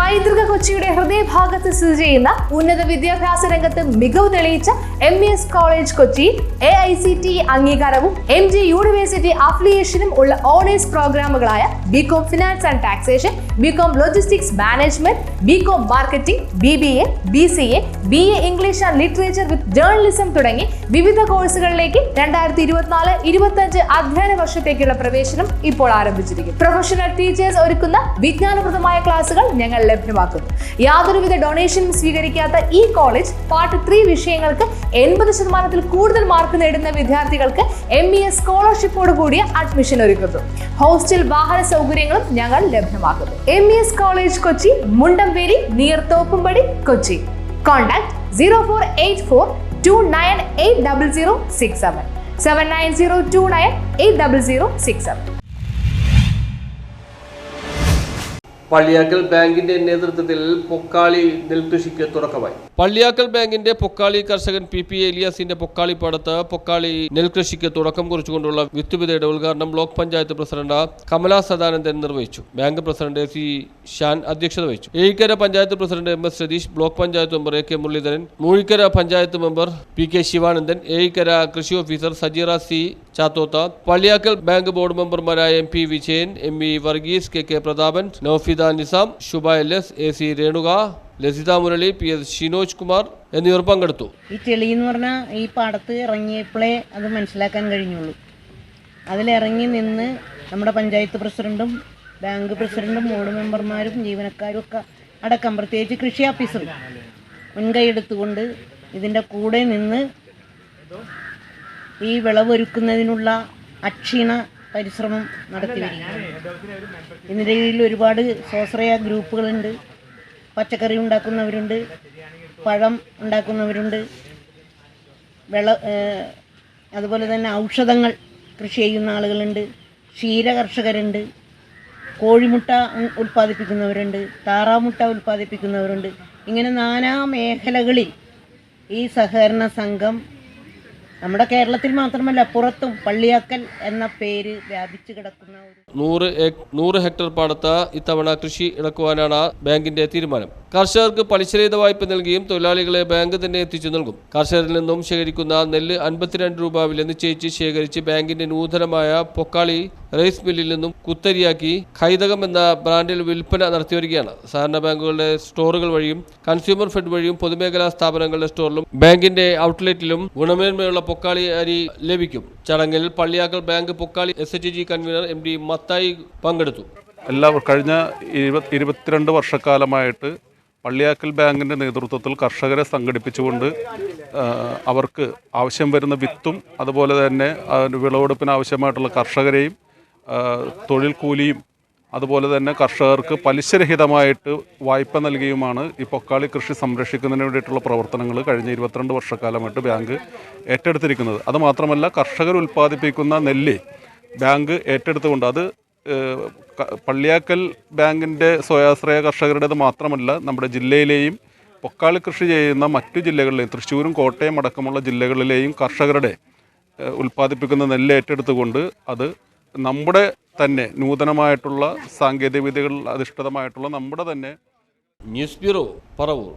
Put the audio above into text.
പൈതൃക കൊച്ചിയുടെ ഹൃദയഭാഗത്ത് സ്ഥിതി ചെയ്യുന്ന ഉന്നത വിദ്യാഭ്യാസ രംഗത്ത് മികവ് തെളിയിച്ച MES കോളേജ് കൊച്ചി AICTE അംഗീകാരവും MG യൂണിവേഴ്സിറ്റി അഫിലിയേഷനും ഉള്ള ഓണേഴ്സ് പ്രോഗ്രാമുകളായ BCom finance and taxation, BCom logistics management, BCom marketing, BBA, BCA, BA English and literature with journalism തുടങ്ങി വിവിധ കോഴ്സുകളിലേക്ക് 2024-25 അധ്യയന വർഷത്തേക്കുള്ള പ്രവേശനം ഇപ്പോൾ ആരംഭിച്ചിരിക്കുന്നു. പ്രൊഫഷണൽ ടീച്ചേഴ്സ് ഒരുക്കുന്ന വിജ്ഞാനപ്രദമായ ക്ലാസുകൾ ഞങ്ങൾ ലഭ്യമാക്കുന്നു. യാതൊരുവിധ ഡൊണേഷനും സ്വീകരിക്കാത്ത ഈ കോളേജ് പാർട്ട് 3 വിഷയങ്ങൾക്ക് 80% കൂടുതൽ മാർക്ക് നേടുന്ന വിദ്യാർത്ഥികൾക്ക് MES സ്കോളർഷിപ്പോട് കൂടിയ അഡ്മിഷൻ ഒരുക്കുന്നു. ഹോസ്റ്റൽ വാഹന സൗകര്യങ്ങളും ഞങ്ങൾ ലഭ്യമാക്കുന്നു. MES college Kochi, Mundamveli, near Thoppumpady, Kochi. Contact 0484298067 7902980067. Palliyakkal ബാങ്കിന്റെ നേതൃത്വത്തിൽ പൊക്കാളി നെൽകൃഷിക്ക് തുടക്കമായി. പള്ളിയാക്കൽ ബാങ്കിന്റെ പൊക്കാളി കർഷകൻ PP എലിയാസിന്റെ പൊക്കാളി പാടത്ത് പൊക്കാളി നെൽകൃഷിക്ക് തുടക്കം കുറിച്ചുകൊണ്ടുള്ള വിത്തുവിതയുടെ ഉദ്ഘാടനം ബ്ലോക്ക് പഞ്ചായത്ത് പ്രസിഡന്റ് കമല സദാനന്ദൻ നിർവഹിച്ചു. ബാങ്ക് പ്രസിഡന്റ് AC ഷാൻ അധ്യക്ഷത വഹിച്ചു. Ezhikkara panchayat president MS Ratheesh, block panchayat member AK Muraleedharan, Moozhikkara panchayat member PK Sivanandan, Ezhikkara കൃഷി officer Sajeera C Chathotha, Palliyakkal bank board മെമ്പർമാരായ MP Vijayan, ME Varghese, KK Prathapan, Noufida Nizam, Shubha LS, AC Renuka, Lasitha Murali, PS Shinoj Kumar എന്നിവർ പങ്കെടുത്തു. ഈ ചെളി എന്ന് പറഞ്ഞാൽ ഈ പാടത്ത് ഇറങ്ങിയപ്പോഴേ അത് മനസ്സിലാക്കാൻ കഴിഞ്ഞുള്ളൂ. അതിലിറങ്ങി നിന്ന് നമ്മുടെ പഞ്ചായത്ത് പ്രസിഡന്റും ബാങ്ക് പ്രസിഡന്റും ബോർഡ് മെമ്പർമാരും ജീവനക്കാരും ഒക്കെ അടക്കം, പ്രത്യേകിച്ച് കൃഷി ഓഫീസർ മുൻകൈ എടുത്തുകൊണ്ട് ഇതിൻ്റെ കൂടെ നിന്ന് ഈ വിളവൊരുക്കുന്നതിനുള്ള അക്ഷീണ പരിശ്രമം നടത്തി വരികയാണ്. ഇതിൻ്റെ കീഴിൽ ഒരുപാട് സ്വാശ്രയ ഗ്രൂപ്പുകളുണ്ട്. പച്ചക്കറി ഉണ്ടാക്കുന്നവരുണ്ട്, പഴം ഉണ്ടാക്കുന്നവരുണ്ട്, അതുപോലെ തന്നെ ഔഷധങ്ങൾ കൃഷി ചെയ്യുന്ന ആളുകളുണ്ട്, ക്ഷീര കർഷകരുണ്ട്, കോഴിമുട്ട ഉൽപ്പാദിപ്പിക്കുന്നവരുണ്ട്, താറാമുട്ട ഉൽപ്പാദിപ്പിക്കുന്നവരുണ്ട്. ഇങ്ങനെ നാനാ മേഖലകളിൽ ഈ സഹകരണ സംഘം നമ്മുടെ കേരളത്തിൽ മാത്രമല്ല പുറത്തും പള്ളിയാക്കൽ എന്ന പേര് വ്യാപിച്ചു കിടക്കുന്ന 100 ഹെക്ടർ പാടത്ത് ഇത്തവണ കൃഷി ഇറക്കുവാനാണ് ബാങ്കിന്റെ തീരുമാനം. കർഷകർക്ക് പലിശരഹിത വായ്പ നൽകിയും തൊഴിലാളികളെ ബാങ്ക് തന്നെ എത്തിച്ചു നൽകും. കർഷകരിൽ നിന്നും ശേഖരിക്കുന്ന നെല്ല് 52 രൂപ വില നിശ്ചയിച്ച് ശേഖരിച്ച് ബാങ്കിന്റെ നൂതനമായ പൊക്കാളി റൈസ് മില്ലിൽ നിന്നും കുത്തരിയാക്കി ഖൈതകം എന്ന ബ്രാൻഡിൽ വിൽപ്പന നടത്തി വരികയാണ്. സഹകരണ ബാങ്കുകളുടെ സ്റ്റോറുകൾ വഴിയും കൺസ്യൂമർ ഫെഡ് വഴിയും പൊതുമേഖലാ സ്ഥാപനങ്ങളുടെ സ്റ്റോറിലും ബാങ്കിന്റെ ഔട്ട്ലെറ്റിലും ഗുണമേന്മയുള്ള പൊക്കാളി അരി ലഭിക്കും. ചടങ്ങിൽ Palliyakkal bank Pokkali SHG convener MD Mathai പങ്കെടുത്തു. കഴിഞ്ഞ 22 വർഷക്കാലമായിട്ട് പള്ളിയാക്കൽ ബാങ്കിൻ്റെ നേതൃത്വത്തിൽ കർഷകരെ സംഘടിപ്പിച്ചുകൊണ്ട് അവർക്ക് ആവശ്യം വരുന്ന വിത്തും അതുപോലെ തന്നെ വിളവെടുപ്പിന് ആവശ്യമായിട്ടുള്ള കർഷകരെയും തൊഴിൽ കൂലിയും അതുപോലെ തന്നെ കർഷകർക്ക് പലിശരഹിതമായിട്ട് വായ്പ നൽകിയുമാണ് ഈ പൊക്കാളി കൃഷി സംരക്ഷിക്കുന്നതിന് വേണ്ടിയിട്ടുള്ള പ്രവർത്തനങ്ങൾ കഴിഞ്ഞ 22 വർഷക്കാലമായിട്ട് ബാങ്ക് ഏറ്റെടുത്തിരിക്കുന്നത്. അതുമാത്രമല്ല, കർഷകർ ഉൽപ്പാദിപ്പിക്കുന്ന നെല്ല് ബാങ്ക് ഏറ്റെടുത്തുകൊണ്ട് അത് പള്ളിയാക്കൽ ബാങ്കിൻ്റെ സ്വയാശ്രയ കർഷകരുടേത് മാത്രമല്ല, നമ്മുടെ ജില്ലയിലെയും പൊക്കാളി കൃഷി ചെയ്യുന്ന മറ്റു ജില്ലകളിലെയും തൃശ്ശൂരും കോട്ടയം അടക്കമുള്ള ജില്ലകളിലെയും കർഷകരുടെ ഉൽപ്പാദിപ്പിക്കുന്ന നെല്ല് ഏറ്റെടുത്തുകൊണ്ട് അത് നമ്മുടെ തന്നെ നൂതനമായിട്ടുള്ള സാങ്കേതിക വിദ്യകളിൽ അധിഷ്ഠിതമായിട്ടുള്ള നമ്മുടെ തന്നെ ന്യൂസ് ബ്യൂറോ പറവൂർ.